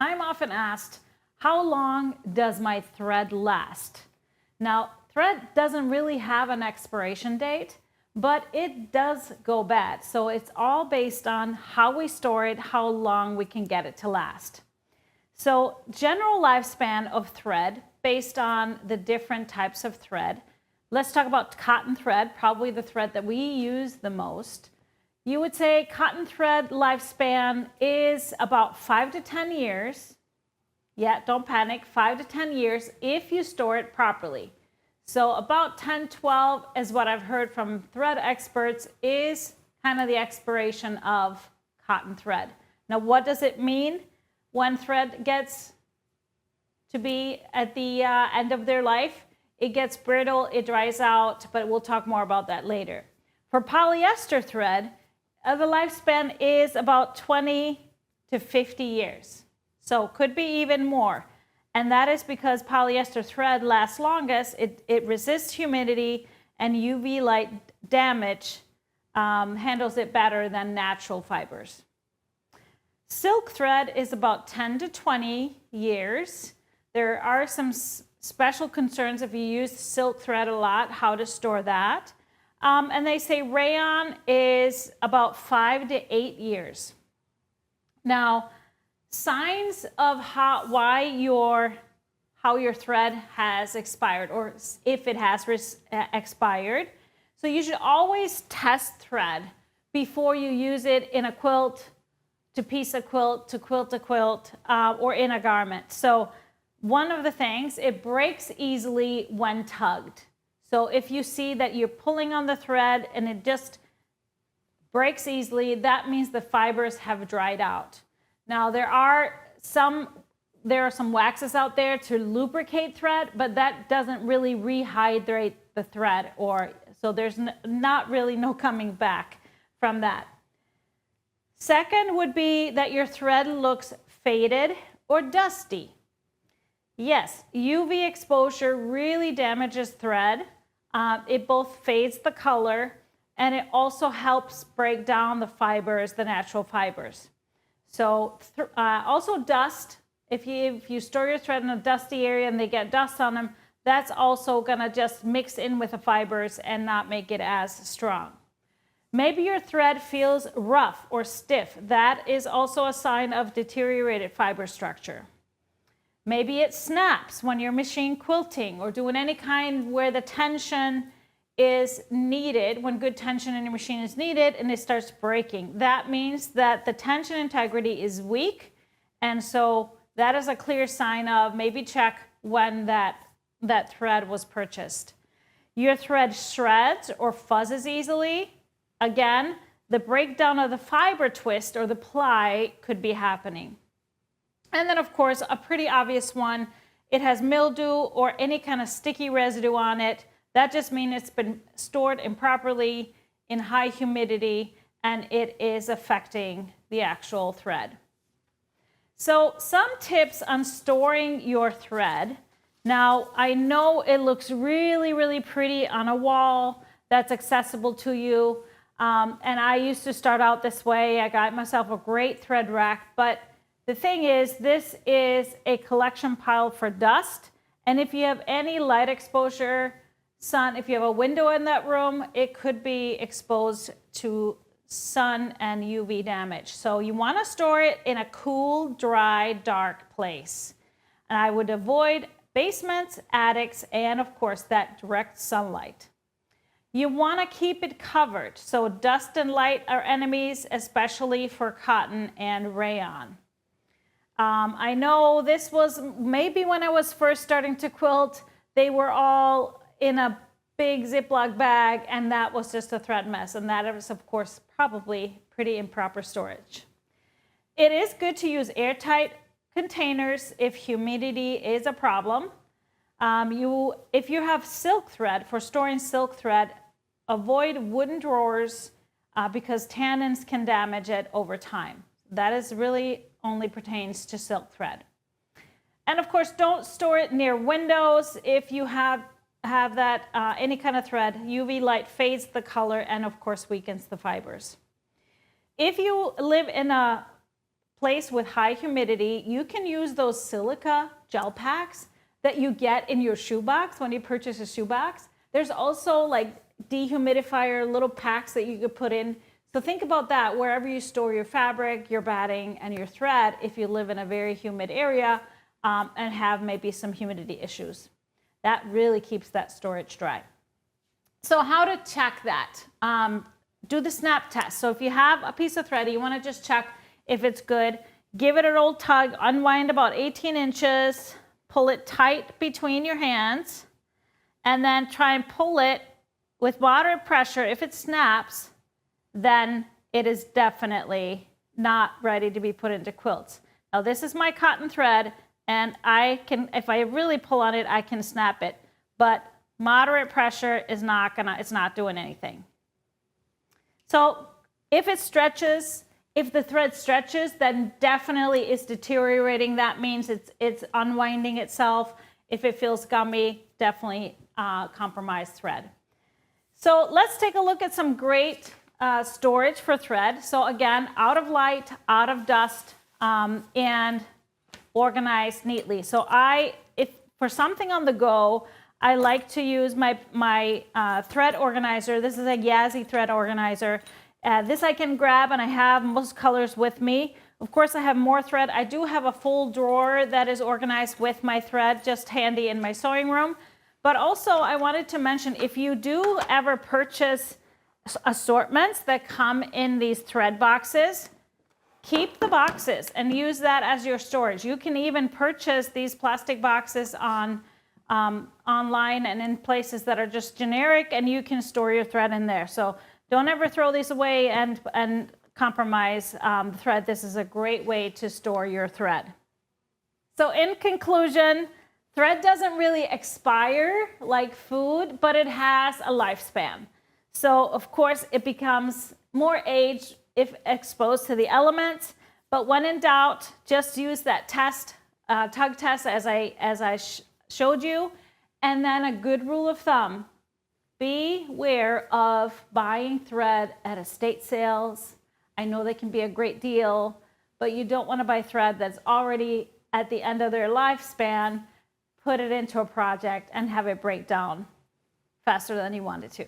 I'm often asked, how long does my thread last? Now, thread doesn't really have an expiration date, but it does go bad. So it's all based on how we store it, how long we can get it to last. So general lifespan of thread based on the different types of thread. Let's talk about cotton thread, probably the thread that we use the most. You would say cotton thread lifespan is about 5 to 10 years. Yeah, don't panic, 5 to 10 years if you store it properly. So about 10, 12 is what I've heard from thread experts is kind of the expiration of cotton thread. Now, what does it mean when thread gets to be at the end of their life? It gets brittle, it dries out, but we'll talk more about that later. For polyester thread, the lifespan is about 20 to 50 years. So could be even more. And that is because polyester thread lasts longest. It resists humidity and UV light damage, handles it better than natural fibers. Silk thread is about 10 to 20 years. There are some special concerns if you use silk thread a lot, how to store that. And they say rayon is about 5 to 8 years. Now, signs of how your thread has expired, or if it has expired. So you should always test thread before you use it in a quilt, to piece a quilt, to quilt a quilt, or in a garment. So one of the things, it breaks easily when tugged. So if you see that you're pulling on the thread and it just breaks easily, that means the fibers have dried out. Now there are some waxes out there to lubricate thread, but that doesn't really rehydrate the thread, so there's not really no coming back from that. Second would be that your thread looks faded or dusty. Yes, UV exposure really damages thread. It both fades the color and it also helps break down the fibers, the natural fibers. So also dust, if you store your thread in a dusty area and they get dust on them, that's also gonna just mix in with the fibers and not make it as strong. Maybe your thread feels rough or stiff. That is also a sign of deteriorated fiber structure. Maybe it snaps when you're machine quilting or doing any kind where the tension is needed, when good tension in your machine is needed, and it starts breaking. That means that the tension integrity is weak, and so that is a clear sign of maybe check when that thread was purchased. Your thread shreds or fuzzes easily. Again, the breakdown of the fiber twist or the ply could be happening. And then, of course, a pretty obvious one, it has mildew or any kind of sticky residue on it. That just means it's been stored improperly in high humidity and it is affecting the actual thread. So some tips on storing your thread. Now, I know it looks really, really pretty on a wall that's accessible to you. And I used to start out this way. I got myself a great thread rack, but the thing is, this is a collection pile for dust. And if you have any light exposure, sun, if you have a window in that room, it could be exposed to sun and UV damage. So you want to store it in a cool, dry, dark place. And I would avoid basements, attics, and of course that direct sunlight. You want to keep it covered. So dust and light are enemies, especially for cotton and rayon. I know this was maybe when I was first starting to quilt, they were all in a big Ziploc bag and that was just a thread mess. And that was, of course, probably pretty improper storage. It is good to use airtight containers if humidity is a problem. If you have silk thread, for storing silk thread, avoid wooden drawers because tannins can damage it over time. That is really only pertains to silk thread. And of course, don't store it near windows. If you have that any kind of thread, UV light fades the color and of course weakens the fibers. If you live in a place with high humidity, you can use those silica gel packs that you get in your shoebox when you purchase a shoebox. There's also like dehumidifier little packs that you could put in. So think about that wherever you store your fabric, your batting, and your thread if you live in a very humid area and have maybe some humidity issues. That really keeps that storage dry. So how to check that? Do the snap test. So if you have a piece of thread, you want to just check if it's good. Give it an old tug, unwind about 18 inches, pull it tight between your hands, and then try and pull it with moderate pressure. If it snaps, then it is definitely not ready to be put into quilts. Now this is my cotton thread, and I can, if I really pull on it, I can snap it, but moderate pressure is not gonna, it's not doing anything. So if it stretches, if the thread stretches, then definitely it's deteriorating. That means it's unwinding itself. If it feels gummy, definitely compromised thread. So let's take a look at some great storage for thread. So again, out of light, out of dust, and organized neatly. So if for something on the go, I like to use my thread organizer. This is a Yazzie thread organizer. This I can grab, and I have most colors with me. Of course, I have more thread. I do have a full drawer that is organized with my thread, just handy in my sewing room. But also, I wanted to mention, if you do ever purchase assortments that come in these thread boxes, keep the boxes and use that as your storage. You can even purchase these plastic boxes online and in places that are just generic, and you can store your thread in there. So don't ever throw these away and compromise the thread. This is a great way to store your thread. So in conclusion, thread doesn't really expire like food, but it has a lifespan. So of course it becomes more aged if exposed to the elements, but when in doubt, just use that test, tug test as I showed you. And then a good rule of thumb, beware of buying thread at estate sales. I know they can be a great deal, but you don't want to buy thread that's already at the end of their lifespan, put it into a project and have it break down faster than you want it to.